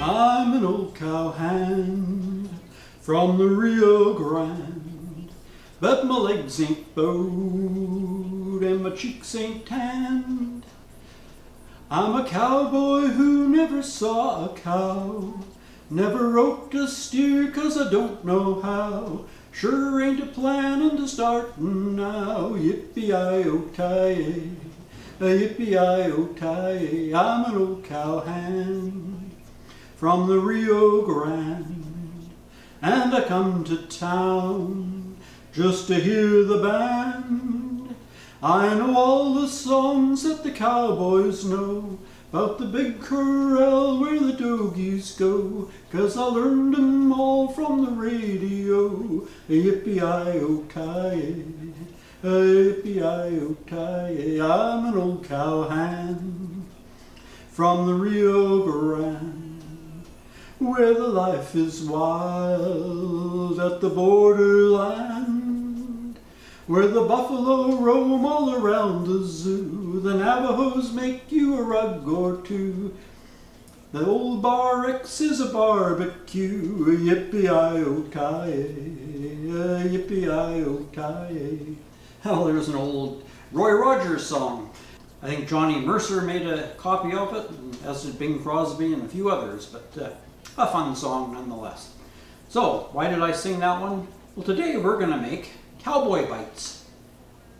I'm an old cowhand from the Rio Grande, but my legs ain't bowed and my cheeks ain't tanned. I'm a cowboy who never saw a cow, never roped a steer 'cause I don't know how. Sure ain't a planning to startin' now. Yippee-i-oh-tie-yay, yippee-i-oh-tie-yay. I'm an old cowhand from the Rio Grande, and I come to town just to hear the band. I know all the songs that the cowboys know, 'bout the big corral where the dogies go, 'cause I learned 'em all from the radio. Yippee-i-oh-tie-yay, yippee-i-oh-tie-yay. I'm an old cowhand from the Rio Grande, where the life is wild at the borderland, where the buffalo roam all around the zoo, the Navajos make you a rug or two, the old Bar X is a barbecue. Yippee-i-oh-tie-yay, yippee-i-oh-tie-yay. Well, there's an old Roy Rogers song. I think Johnny Mercer made a copy of it, as did Bing Crosby and a few others, but a fun song nonetheless. So, why did I sing that one? Well, today we're going to make Cowboy Bites.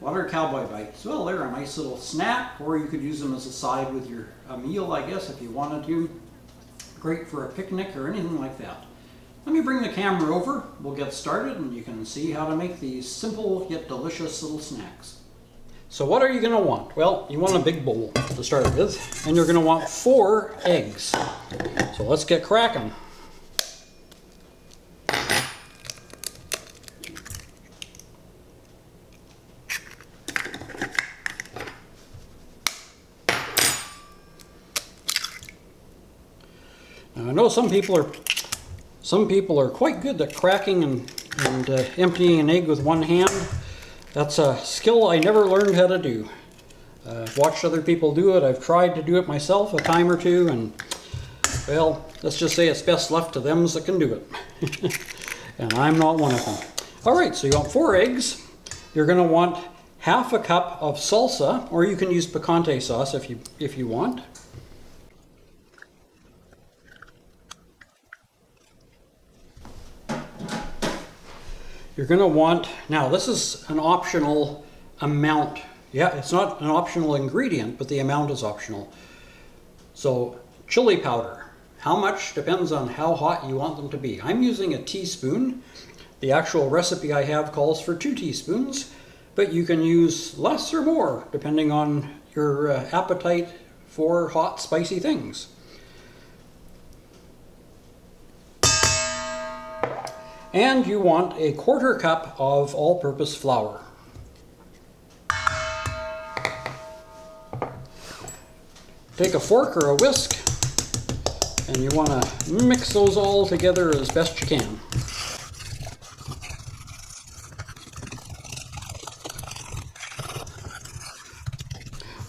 What are Cowboy Bites? Well, they're a nice little snack, or you could use them as a side with your meal, I guess, if you wanted to. Great for a picnic or anything like that. Let me bring the camera over. We'll get started and you can see how to make these simple yet delicious little snacks. So what are you going to want? Well, you want a big bowl to start with, and you're going to want 4 eggs. So let's get cracking. Now, I know some people are quite good at cracking and emptying an egg with one hand. That's a skill I never learned how to do. I've watched other people do it. I've tried to do it myself a time or two, and well, let's just say it's best left to them that can do it. And I'm not one of them. All right, so you want 4 eggs. You're going to want half a cup of salsa, or you can use picante sauce if you want. You're going to want, now this is an optional amount. Yeah, it's not an optional ingredient, but the amount is optional. So chili powder. How much depends on how hot you want them to be. I'm using a teaspoon. The actual recipe I have calls for 2 teaspoons, but you can use less or more depending on your appetite for hot, spicy things. And you want a 1/4 cup of all-purpose flour. Take a fork or a whisk, and you want to mix those all together as best you can.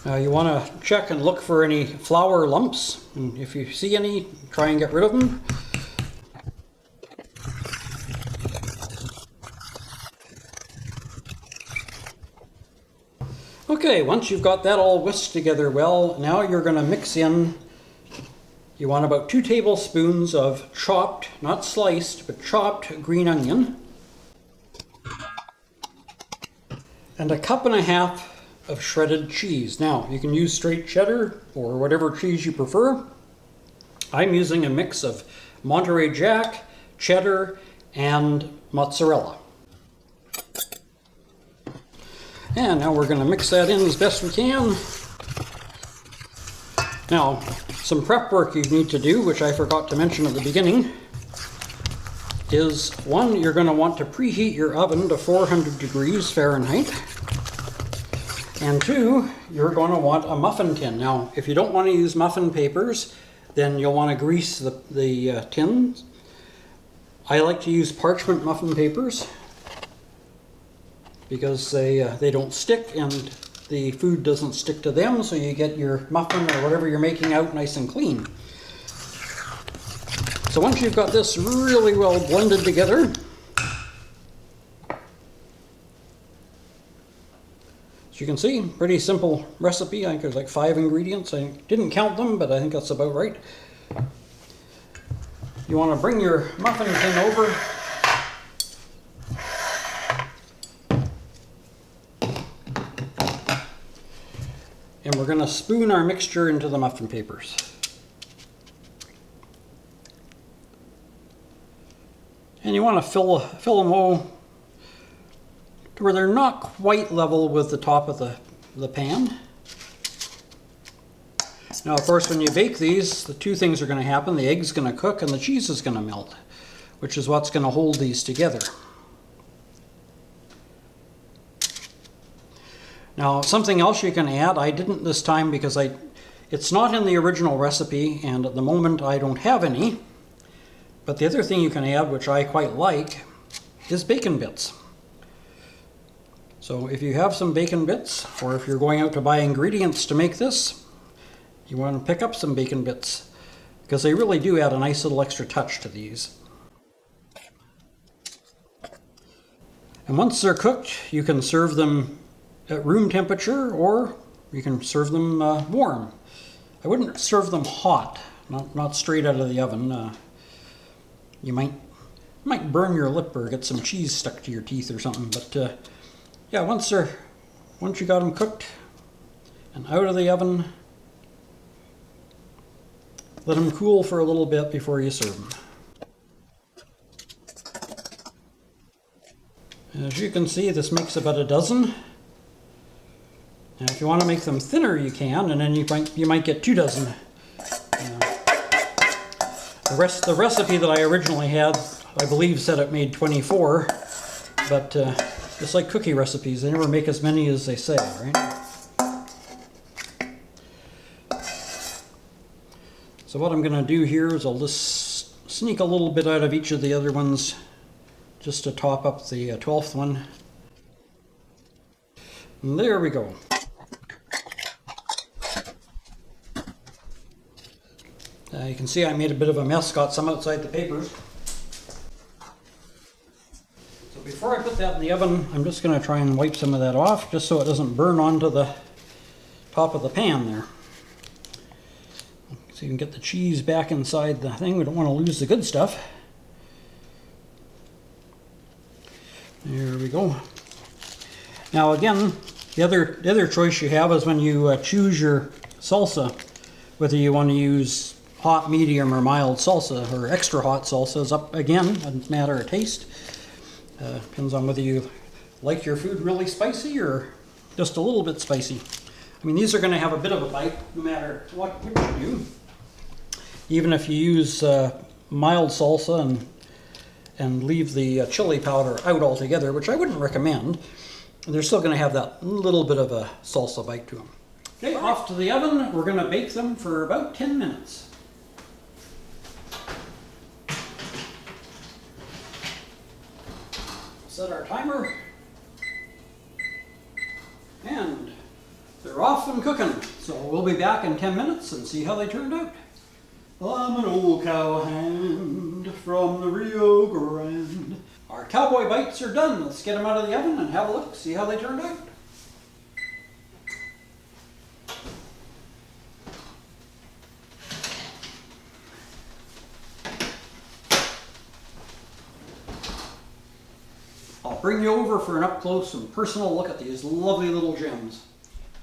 Now you want to check and look for any flour lumps, and if you see any, try and get rid of them. Okay, once you've got that all whisked together well, now you're going to mix in, you want about 2 tablespoons of chopped, not sliced, but chopped green onion, and 1.5 cups of shredded cheese. Now, you can use straight cheddar or whatever cheese you prefer. I'm using a mix of Monterey Jack, cheddar, and mozzarella. And now we're going to mix that in as best we can. Now, some prep work you need to do, which I forgot to mention at the beginning, is 1, you're going to want to preheat your oven to 400 degrees Fahrenheit. And 2, you're going to want a muffin tin. Now, if you don't want to use muffin papers, then you'll want to grease the tins. I like to use parchment muffin papers, because they don't stick and the food doesn't stick to them, so you get your muffin or whatever you're making out nice and clean. So once you've got this really well blended together, as you can see, pretty simple recipe. I think there's like 5 ingredients. I didn't count them, but I think that's about right. You want to bring your muffin tin over. And we're going to spoon our mixture into the muffin papers. And you want to fill them all to where they're not quite level with the top of the pan. Now, of course, when you bake these, the 2 things are going to happen. The egg's going to cook and the cheese is going to melt, which is what's going to hold these together. Now, something else you can add, I didn't this time because it's not in the original recipe, and at the moment I don't have any. But the other thing you can add, which I quite like, is bacon bits. So if you have some bacon bits, or if you're going out to buy ingredients to make this, you want to pick up some bacon bits, because they really do add a nice little extra touch to these. And once they're cooked, you can serve them at room temperature, or you can serve them warm. I wouldn't serve them hot, not straight out of the oven. You might burn your lip or get some cheese stuck to your teeth or something. But yeah, once you got them cooked and out of the oven, let them cool for a little bit before you serve them. As you can see, this makes about a dozen. Now, if you want to make them thinner, you can, and then you might get 2 dozen. The recipe that I originally had, I believe, said it made 24, but it's like cookie recipes. They never make as many as they say, right? So what I'm going to do here is I'll just sneak a little bit out of each of the other ones just to top up the 12th one. And there we go. You can see I made a bit of a mess, got some outside the papers. So before I put that in the oven, I'm just going to try and wipe some of that off, just so it doesn't burn onto the top of the pan there. So you can get the cheese back inside the thing. We don't want to lose the good stuff. There we go. Now again, the other choice you have is when you choose your salsa, whether you want to use hot, medium, or mild salsa, or extra hot salsa is up again, a matter of taste. Depends on whether you like your food really spicy or just a little bit spicy. I mean, these are going to have a bit of a bite no matter what you do. Even if you use mild salsa and leave the chili powder out altogether, which I wouldn't recommend, they're still going to have that little bit of a salsa bite to them. Okay, off to the oven. We're going to bake them for about 10 minutes. Set our timer, and they're off and cooking. So we'll be back in 10 minutes and see how they turned out. Well, I'm an old cowhand from the Rio Grande. Our Cowboy Bites are done. Let's get them out of the oven and have a look, see how they turned out. I'll bring you over for an up-close and personal look at these lovely little gems.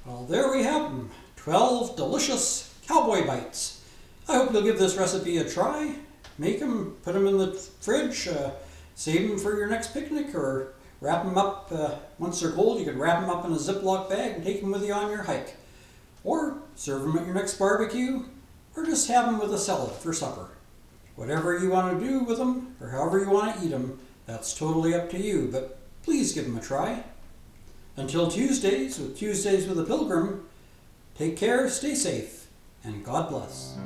Well, there we have them, 12 delicious Cowboy Bites. I hope you'll give this recipe a try. Make them, put them in the fridge, save them for your next picnic, or wrap them up. Once they're cold, you can wrap them up in a Ziploc bag and take them with you on your hike. Or serve them at your next barbecue, or just have them with a salad for supper. Whatever you want to do with them, or however you want to eat them, that's totally up to you, but please give them a try. Until Tuesdays with a Pilgrim, take care, stay safe, and God bless.